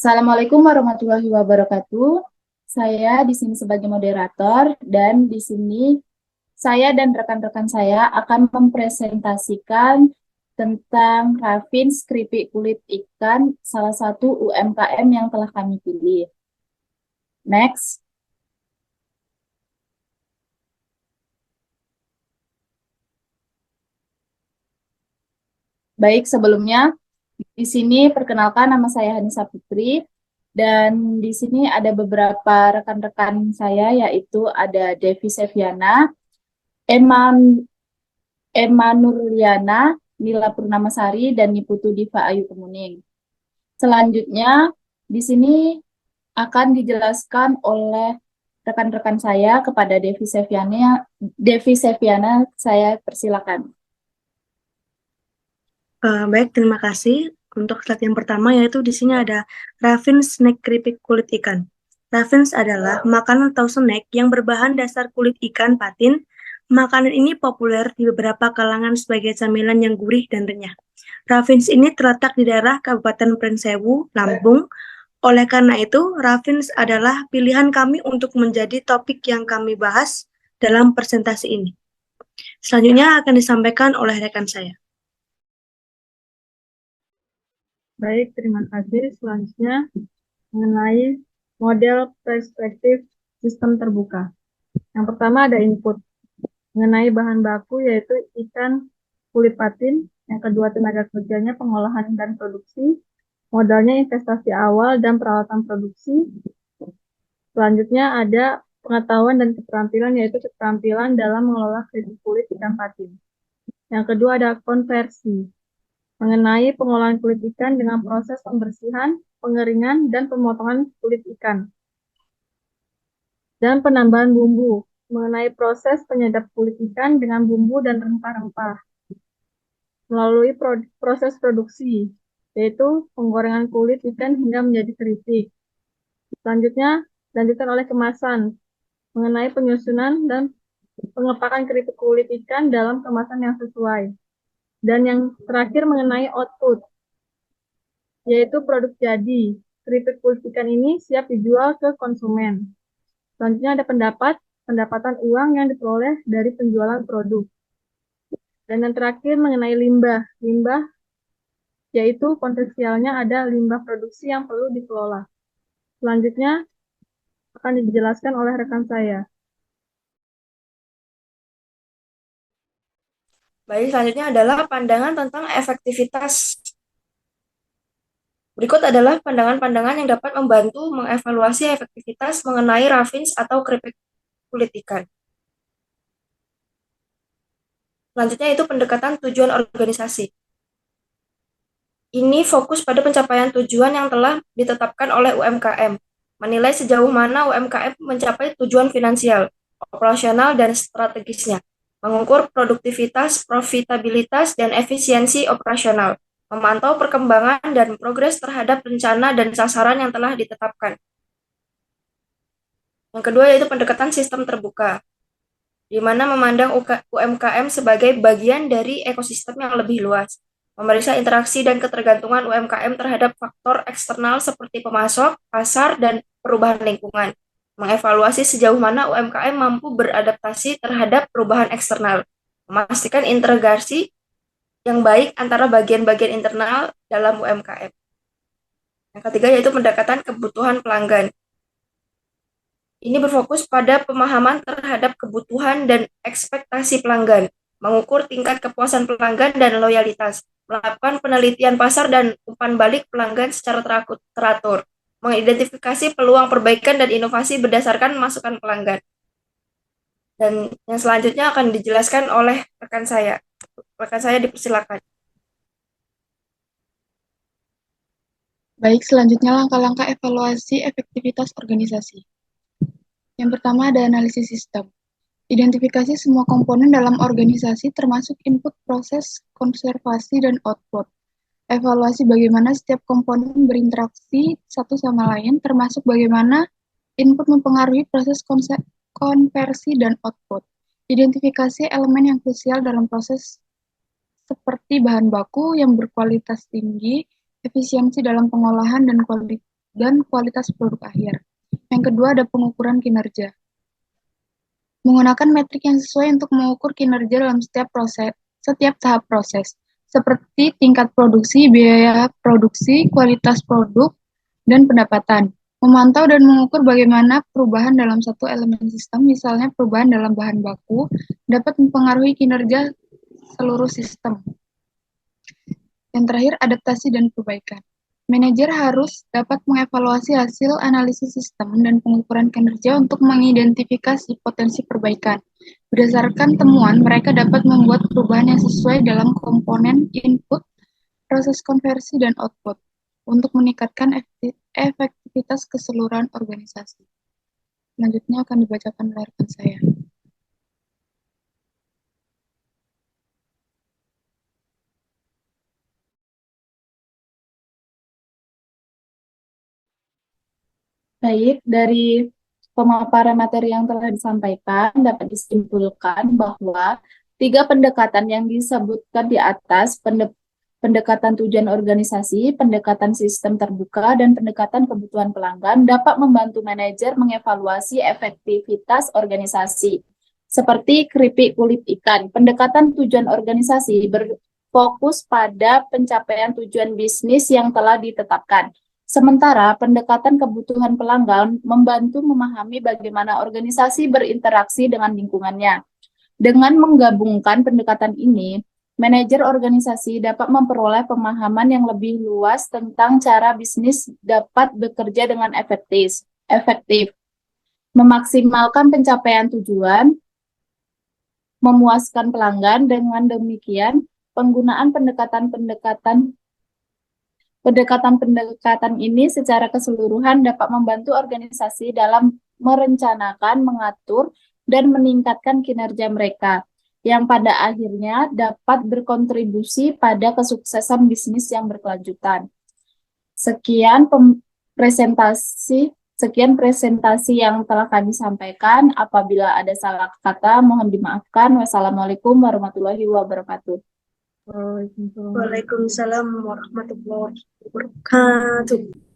Assalamualaikum warahmatullahi wabarakatuh. Saya di sini sebagai moderator dan di sini saya dan rekan-rekan saya akan mempresentasikan tentang Rafins keripik kulit ikan, salah satu UMKM yang telah kami pilih. Next. Baik, sebelumnya di sini perkenalkan nama saya Hanisa Putri dan di sini ada beberapa rekan-rekan saya yaitu ada Devi Seviana, Eman Emma Nurliana, Nila Purnamasari, dan Niputu Diva Ayu Kemuning. Selanjutnya, di sini akan dijelaskan oleh rekan-rekan saya kepada Devi Seviana. Devi Seviana, saya persilakan. Baik, terima kasih. Untuk slide yang pertama yaitu di sini ada Raffins snack keripik kulit ikan. Raffins adalah makanan atau snack yang berbahan dasar kulit ikan patin. Makanan ini populer di beberapa kalangan sebagai camilan yang gurih dan renyah. Raffins ini terletak di daerah Kabupaten Prinsewu, Lampung. Oleh karena itu, Raffins adalah pilihan kami untuk menjadi topik yang kami bahas dalam presentasi ini. Selanjutnya akan disampaikan oleh rekan saya. Baik, terima kasih. Selanjutnya mengenai model perspektif sistem terbuka. Yang pertama ada input mengenai bahan baku yaitu ikan kulit patin. Yang kedua tenaga kerjanya, pengolahan dan produksi. Modalnya investasi awal dan peralatan produksi. Selanjutnya ada pengetahuan dan keterampilan yaitu keterampilan dalam mengelola keripik kulit ikan patin. Yang kedua ada konversi mengenai pengolahan kulit ikan dengan proses pembersihan, pengeringan, dan pemotongan kulit ikan. Dan penambahan bumbu, mengenai proses penyedap kulit ikan dengan bumbu dan rempah-rempah. Melalui proses produksi, yaitu penggorengan kulit ikan hingga menjadi keripik. Selanjutnya, dilanjutkan oleh kemasan, mengenai penyusunan dan pengepakan keripik kulit ikan dalam kemasan yang sesuai. Dan yang terakhir mengenai output, yaitu produk jadi. Keripik kulit ikan ini siap dijual ke konsumen. Selanjutnya ada pendapatan uang yang diperoleh dari penjualan produk. Dan yang terakhir mengenai limbah. Limbah yaitu potensialnya ada limbah produksi yang perlu dikelola. Selanjutnya akan dijelaskan oleh rekan saya. Baik, selanjutnya adalah pandangan tentang efektivitas. Berikut adalah pandangan-pandangan yang dapat membantu mengevaluasi efektivitas mengenai Raffins atau keripik kulit ikan. Selanjutnya itu pendekatan tujuan organisasi. Ini fokus pada pencapaian tujuan yang telah ditetapkan oleh UMKM, menilai sejauh mana UMKM mencapai tujuan finansial, operasional, dan strategisnya, mengukur produktivitas, profitabilitas, dan efisiensi operasional, memantau perkembangan dan progres terhadap rencana dan sasaran yang telah ditetapkan. Yang kedua yaitu pendekatan sistem terbuka, di mana memandang UMKM sebagai bagian dari ekosistem yang lebih luas, memeriksa interaksi dan ketergantungan UMKM terhadap faktor eksternal seperti pemasok, pasar, dan perubahan lingkungan, mengevaluasi sejauh mana UMKM mampu beradaptasi terhadap perubahan eksternal, memastikan integrasi yang baik antara bagian-bagian internal dalam UMKM. Yang ketiga yaitu pendekatan kebutuhan pelanggan. Ini berfokus pada pemahaman terhadap kebutuhan dan ekspektasi pelanggan, mengukur tingkat kepuasan pelanggan dan loyalitas, melakukan penelitian pasar dan umpan balik pelanggan secara teratur, mengidentifikasi peluang perbaikan dan inovasi berdasarkan masukan pelanggan. Dan yang selanjutnya akan dijelaskan oleh rekan saya. Rekan saya dipersilakan. Baik, selanjutnya langkah-langkah evaluasi efektivitas organisasi. Yang pertama ada analisis sistem. Identifikasi semua komponen dalam organisasi termasuk input, proses, konservasi, dan output. Evaluasi bagaimana setiap komponen berinteraksi satu sama lain, termasuk bagaimana input mempengaruhi proses konversi dan output. Identifikasi elemen yang krusial dalam proses seperti bahan baku yang berkualitas tinggi, efisiensi dalam pengolahan, dan dan kualitas produk akhir. Yang kedua ada pengukuran kinerja. Menggunakan metrik yang sesuai untuk mengukur kinerja dalam setiap tahap proses, seperti tingkat produksi, biaya produksi, kualitas produk, dan pendapatan. Memantau dan mengukur bagaimana perubahan dalam satu elemen sistem, misalnya perubahan dalam bahan baku, dapat mempengaruhi kinerja seluruh sistem. Yang terakhir, adaptasi dan perbaikan. Manajer harus dapat mengevaluasi hasil analisis sistem dan pengukuran kinerja untuk mengidentifikasi potensi perbaikan. Berdasarkan temuan, mereka dapat membuat perubahan yang sesuai dalam komponen input, proses konversi, dan output untuk meningkatkan efektivitas keseluruhan organisasi. Selanjutnya akan dibacakan oleh rekan saya. Baik, dari pemaparan materi yang telah disampaikan dapat disimpulkan bahwa 3 pendekatan yang disebutkan di atas, pendekatan tujuan organisasi, pendekatan sistem terbuka, dan pendekatan kebutuhan pelanggan dapat membantu manajer mengevaluasi efektivitas organisasi. Seperti keripik kulit ikan, pendekatan tujuan organisasi berfokus pada pencapaian tujuan bisnis yang telah ditetapkan. Sementara pendekatan kebutuhan pelanggan membantu memahami bagaimana organisasi berinteraksi dengan lingkungannya. Dengan menggabungkan pendekatan ini, manajer organisasi dapat memperoleh pemahaman yang lebih luas tentang cara bisnis dapat bekerja dengan efektif, memaksimalkan pencapaian tujuan, memuaskan pelanggan. Dengan demikian, penggunaan pendekatan ini secara keseluruhan dapat membantu organisasi dalam merencanakan, mengatur, dan meningkatkan kinerja mereka, yang pada akhirnya dapat berkontribusi pada kesuksesan bisnis yang berkelanjutan. Sekian presentasi yang telah kami sampaikan. Apabila ada salah kata, mohon dimaafkan. Wassalamualaikum warahmatullahi wabarakatuh. Waalaikumsalam. Waalaikumsalam warahmatullahi wabarakatuh.